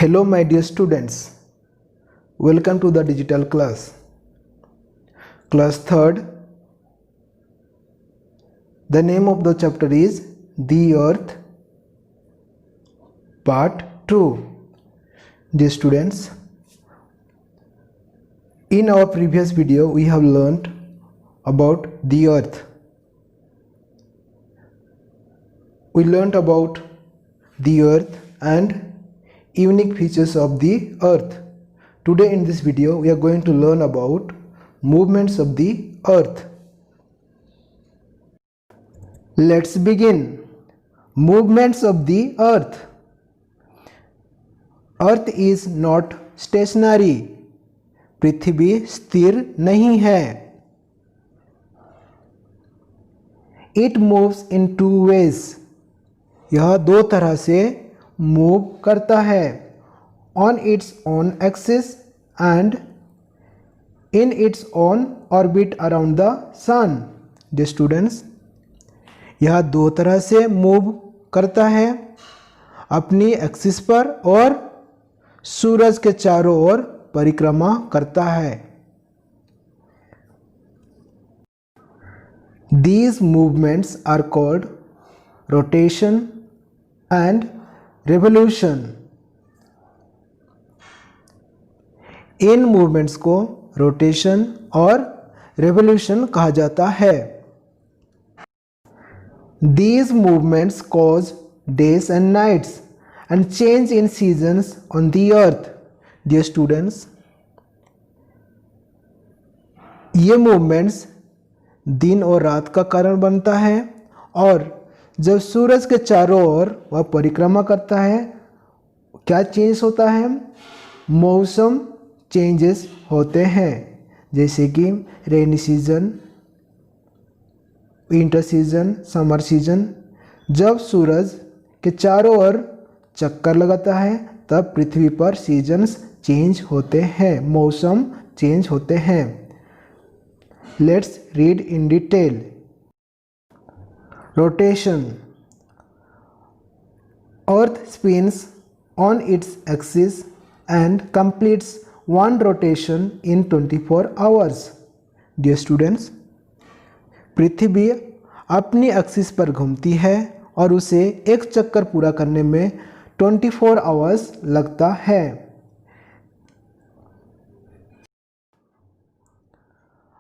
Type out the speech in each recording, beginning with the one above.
Hello my dear students, welcome to the digital class. Class 3rd. The name of the chapter is The Earth Part 2. Dear students, in our previous video we have learnt about the earth. We learnt about the earth and unique features of the earth. Today in this video we are going to learn about movements of the earth. Let's begin. Movements of the earth. Earth is not stationary. पृथ्वी स्थिर नहीं है. It moves in two ways. यह दो तरह से move करता है. On its own axis and in its own orbit around the sun. Dear students, यह दो तरह से मूव करता है, अपनी एक्सिस पर और सूरज के चारों ओर परिक्रमा करता है. These movements are called rotation and revolution. In movements को रोटेशन और रेवोल्यूशन कहा जाता है. These movements cause days and nights and change in seasons on the earth. Dear students, ये मूवमेंट्स दिन और रात का कारण बनता है और जब सूरज के चारों ओर वह परिक्रमा करता है, क्या चेंज होता है? मौसम चेंजेस होते हैं, जैसे कि rainy season, winter season, summer season. जब सूरज के चारों ओर चक्कर लगाता है तब पृथ्वी पर सीजन्स चेंज होते हैं, मौसम चेंज होते हैं. Let's read in detail. Rotation. Earth spins on its axis and completes one rotation in 24 hours. Dear students, पृथ्वी अपनी एक्सिस पर घूमती है और उसे एक चक्कर पूरा करने में 24 आवर्स लगता है.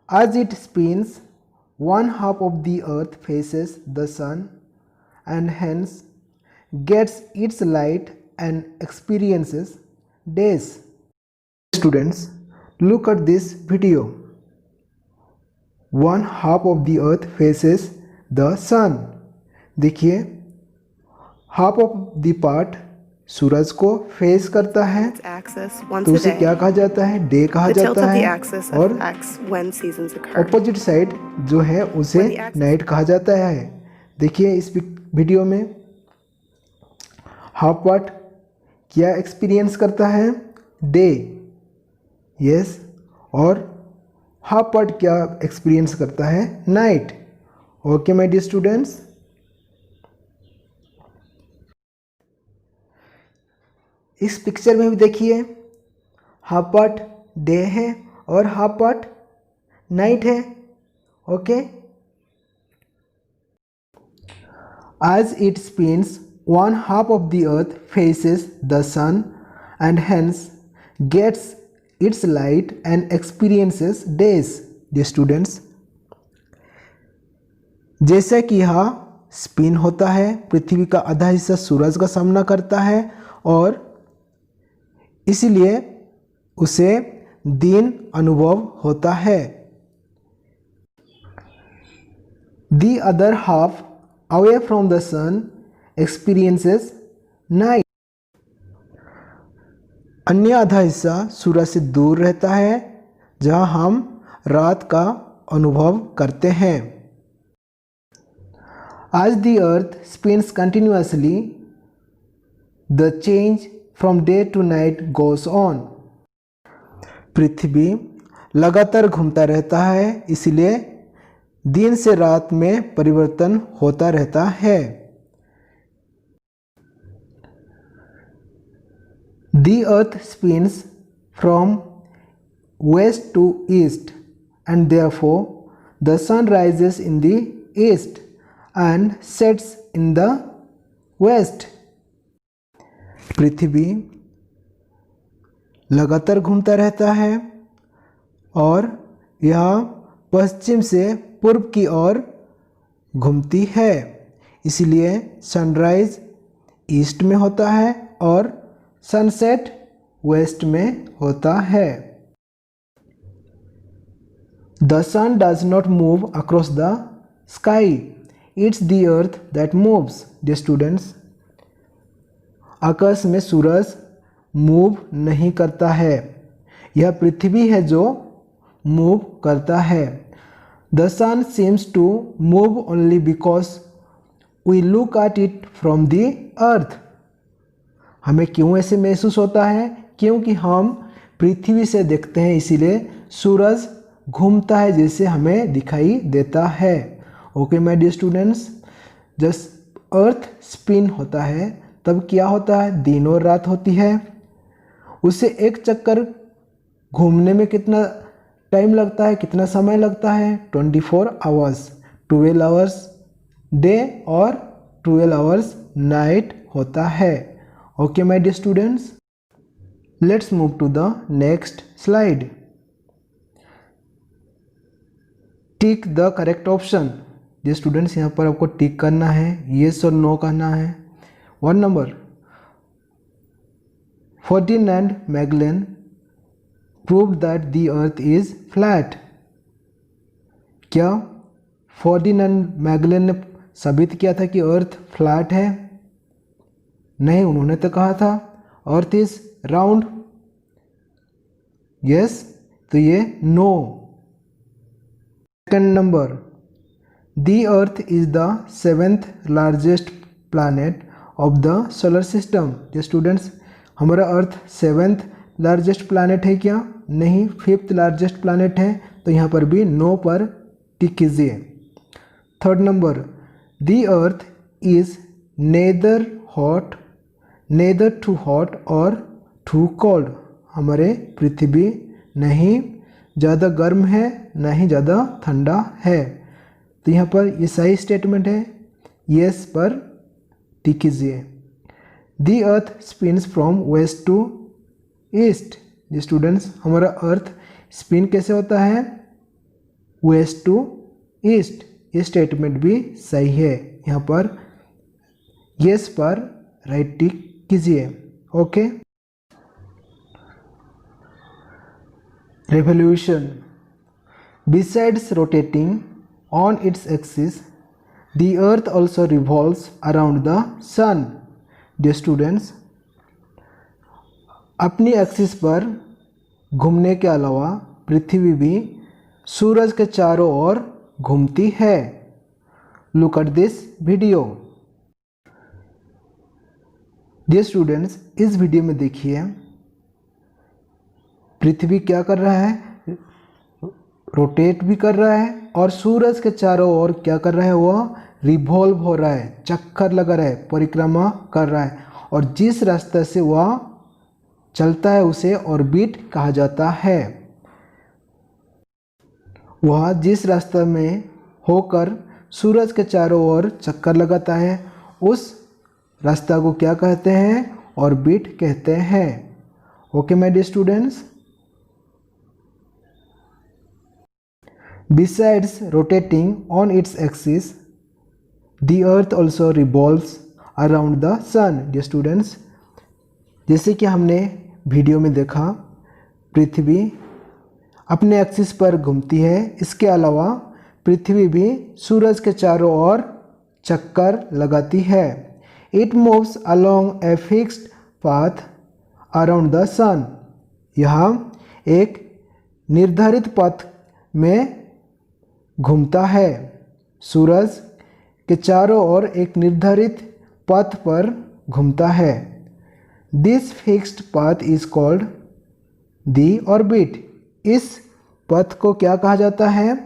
As it spins, one half of the earth faces the sun and hence gets its light and experiences days. Students, look at this video. One half of the earth faces the sun. देखिए, half of the part सूरज को face करता है, तो उसे क्या कहा जाता है? डे कहा जाता है. और ऑपोजिट साइड जो है उसे नाइट कहा जाता है. देखिए इस वीडियो में हाफ पार्ट क्या एक्सपीरियंस करता है? डे. यस. और हाफ पार्ट क्या एक्सपीरियंस करता है? Night. Okay my dear students, इस पिक्चर में भी देखिए हाफ पार्ट डे है और हाफ पार्ट नाइट है. Okay. As it spins, one half of the earth faces the sun and hence gets its light and experiences days. Dear students, जैसा कि यह स्पिन होता है, पृथ्वी का आधा हिस्सा सूरज का सामना करता है और इसलिए उसे दिन अनुभव होता है. The other half away from the sun experiences night. अन्य आधा हिस्सा सूरज से दूर रहता है जहां हम रात का अनुभव करते हैं. As the earth spins continuously, the change from day to night goes on. पृथ्वी लगातार घूमता रहता है, इसलिए दिन से रात में परिवर्तन होता रहता है. The earth spins from west to east and therefore the sun rises in the east and sets in the west. पृथ्वी लगातार घूमता रहता है और यह पश्चिम से पूर्व की ओर घूमती है, इसलिए सनराइज ईस्ट में होता है और सनसेट वेस्ट में होता है। The sun does not move across the sky. It's the earth that moves. Dear students, आकाश में सूरज मूव नहीं करता है, यह पृथ्वी है जो मूव करता है। The sun seems to move only because we look at it from the earth. हमें क्यों ऐसे महसूस होता है? क्योंकि हम पृथ्वी से देखते हैं, इसीलिए सूरज घूमता है जैसे हमें दिखाई देता है। ओके माय डियर स्टूडेंट्स, जब अर्थ स्पिन होता है तब क्या होता है? दिन और रात होती है। उसे एक चक्कर घूमने में कितना टाइम लगता है, कितना समय लगता है? 24 आवर्स। 12 आवर्स डे और 12 आवर्स नाइट होता है। Okay my dear students, let's move to the next slide. Tick the correct option. ये स्टूडेंट्स यहाँ पर आपको टिक करना है, येस और नो कहना है। 1 number, Ferdinand Magellan proved that the earth is flat. क्या फर्डिनेंड मैगलेन ने साबित किया था कि अर्थ फ्लैट है? नहीं, उन्होंने तो कहा था अर्थ इज राउंड। यस, तो ये no. Second number, the earth is the 7th largest planet of the solar system. ये स्टूडेंट्स, हमारा अर्थ 7th लार्जेस्ट प्लैनेट है क्या? नहीं, 5th लार्जेस्ट प्लैनेट है, तो यहाँ पर भी नो पर टिक कीजिए। Third number, the earth is neither too hot और टू कोल्ड। हमारे पृथ्वी नहीं ज़्यादा गर्म है, ना ही ज़्यादा ठंडा है, तो यहाँ पर ये सही स्टेटमेंट है, यस पर टिक कीजिए। The earth spins from west to east. जी स्टूडेंट्स, हमारा अर्थ स्पिन कैसे होता है? West to east. ये स्टेटमेंट भी सही है, यहाँ पर यस पर राइट टिक कीजिए। Okay. Revolution. Besides rotating on its axis, the earth also revolves around the sun. Dear students, अपनी एक्सिस पर घूमने के अलावा पृथ्वी भी सूरज के चारों ओर घूमती है। Look at this video. Dear students, इस वीडियो में देखिए पृथ्वी क्या कर रहा है? रोटेट भी कर रहा है और सूरज के चारों ओर क्या कर रहा है? वह रिवॉल्व हो रहा है, चक्कर लगा रहा है, परिक्रमा कर रहा है, और जिस रास्ते से वह चलता है उसे ऑर्बिट कहा जाता है। वह जिस रास्ते में होकर सूरज के चारों ओर चक्कर लगाता है उस रास्ता को क्या कहते हैं? ऑर्बिट कहते हैं। Okay my dear students, Besides rotating on its axis, the earth also revolves around the sun. Dear students, जैसे कि हमने वीडियो में देखा पृथ्वी अपने एक्सिस पर घूमती है, इसके अलावा पृथ्वी भी सूरज के चारों ओर चक्कर लगाती है। It moves along a fixed path around the sun. यह एक निर्धारित पथ में घूमता है, सूरज के चारों ओर एक निर्धारित पथ पर घूमता है। This fixed path is called the orbit. इस पथ को क्या कहा जाता है?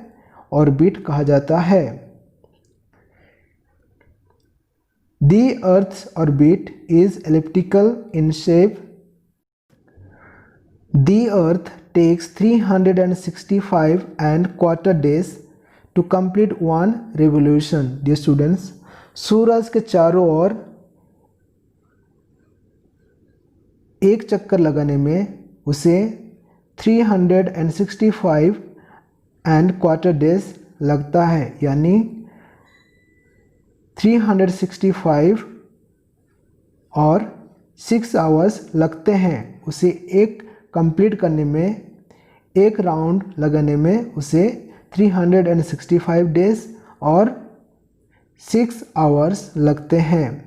ऑर्बिट कहा जाता है। The earth's orbit is elliptical in shape The earth takes 365 days to complete one revolution. Dear students, सूरज के चारों ओर एक चक्कर लगाने में उसे 365 डेज लगता है, यानी 365 और 6 आवर्स लगते हैं उसे एक कंप्लीट करने में। एक राउंड लगाने में उसे 365 डेज और 6 आवर्स लगते हैं।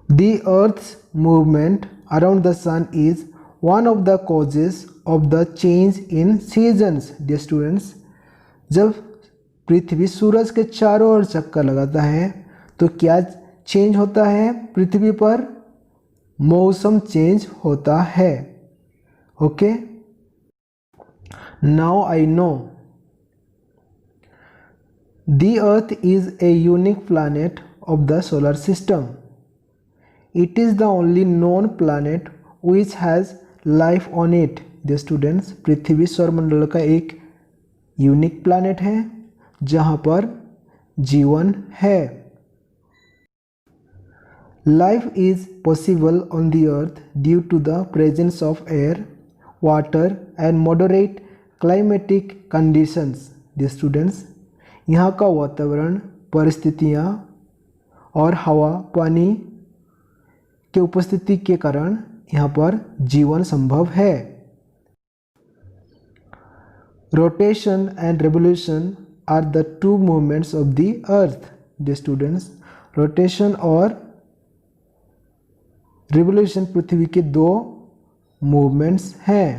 The Earth's movement around the sun is one of the causes of the change in seasons. Dear students, जब पृथ्वी सूरज के चारों ओर चक्कर लगाता है तो क्या चेंज होता है पृथ्वी पर? मौसम चेंज होता है। Okay, now I know the earth is a unique planet of the solar system. It is the only known planet which has life on it. The students, पृथ्वी सौरमंडल का एक यूनिक प्लैनेट है जहाँ पर जीवन है। Life is possible on the earth due to the presence of air, water and moderate climatic conditions. Dear students, यहाँ का वातावरण, परिस्थितियाँ और हवा पानी के उपस्थिति के कारण यहाँ पर जीवन संभव है। Rotation and revolution are the two movements of the earth. Dear students, rotation और रिवोल्यूशन पृथ्वी के दो मूवमेंट्स हैं।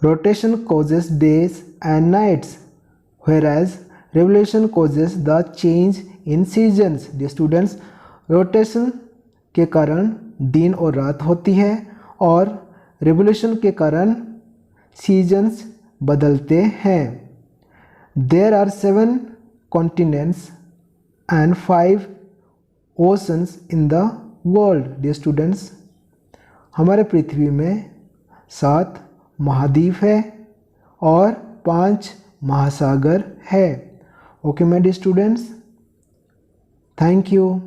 Rotation causes days and nights whereas revolution causes the change in seasons. Dear students, rotation के कारण दिन और रात होती है और रिवोल्यूशन के कारण सीजन्स बदलते हैं। There are 7 continents and 5 oceans in the world. Dear students, हमारे पृथ्वी में 7 महाद्वीप है और 5 महासागर है। Okay my dear students, thank you.